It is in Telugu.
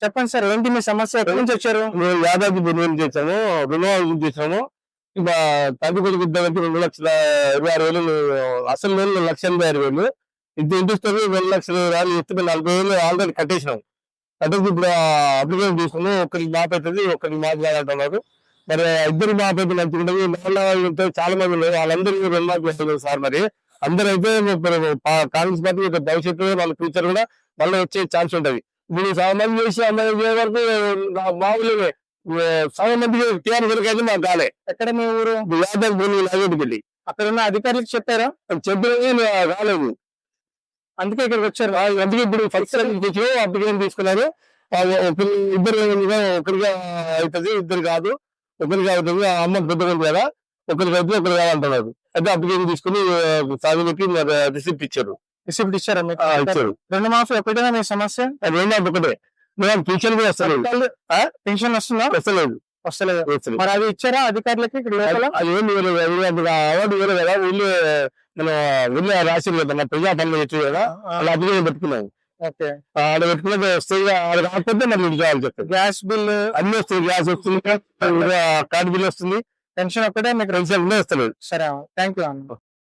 చెప్పండి సార్, ఏంటి మీ సమస్య? ఎక్కడి నుంచి వచ్చారు? మేము యాదాద్రి రిన్యూవల్ చేసాము, రిన్యూవల్ చేసాము. ఇంకా తండ్రి కొడుకు ఇద్దరికి 2,26,000 అసలు లోన్ 1,86,000. ఇంత ఇంట్రెస్ట్ 2,00,000 ఇస్తే 40,000 ఆల్రెడీ కట్టేసినాం. కట్టేసి ఇప్పుడు అప్లికేషన్ తీసుకున్నాం. ఒకరికి మాపు అవుతుంది, ఒకరికి మాపు కాదంటున్నారు. మరి ఇద్దరు మాపు అయితే మంచిగా ఉంటుంది. చాలా మంది ఉన్నారు, వాళ్ళందరూ 2 మార్కులు వస్తున్నారు సార్. మరి అందరూ అయితే కాంగ్రెస్ పార్టీ భవిష్యత్తు వాళ్ళ ఫ్యూచర్ కూడా మళ్ళీ వచ్చే ఛాన్స్ ఉంటది. ఇప్పుడు సామాన్యం చేసి అమ్మాయి వరకు మామూలుగా సగం మందికి టీఆర్ఎస్ వరకు అయితే మాకు కాలే. ఎక్కడ మీ ఊరు? యాదవ్ భూమి వెళ్ళి అక్కడ ఉన్న అధికారులకు చెప్పారా? చెప్పిన రాలేదు. అందుకే ఇక్కడికి వచ్చారు. అందుకే ఇప్పుడు ఫస్ట్ అప్లికేషన్ తీసుకున్నారు. ఇద్దరు ఒకరిగా అవుతుంది, ఇద్దరు కాదు, ఒకరికి అవుతుంది. ఆ అమ్మ పెద్దగా కదా, ఒకరికి అయితే ఒకరు కాదంటున్నారు. అయితే అప్లికేషన్ తీసుకుని సాగులకి రిసిప్ట్ ఇచ్చారు. రిసిప్ట్ ఇచ్చారా మీకు? ఇచ్చారు. రుణమాఫీ ఒకటేనా మీ సమస్య? రెండు ఒకటే. పెన్షన్ కూడా వస్తలేదు. పెన్షన్ వస్తుందా? వస్తలేదు. వస్తలేదు. మరి అది ఇచ్చారా అధికారులకి? అది ఏం అవార్డు వేరే కదా, వీళ్ళు రాసింది కదా, నా ప్రజా పనులు వచ్చి కదా, అలా అప్లికేషన్ పెట్టుకున్నాను. ఆడ పెట్టుకున్నది వస్తుంది. ఆడ కాకపోతే మరి ఇంటికి కావాలి చెప్తాను. గ్యాస్ బిల్ అన్ని వస్తుంది, గ్యాస్ వస్తుంది, కార్డు బిల్ వస్తుంది. పెన్షన్ ఒక్కటే మీకు పెన్షన్ వస్తలేదు. సరే, థ్యాంక్ యూ అన్న.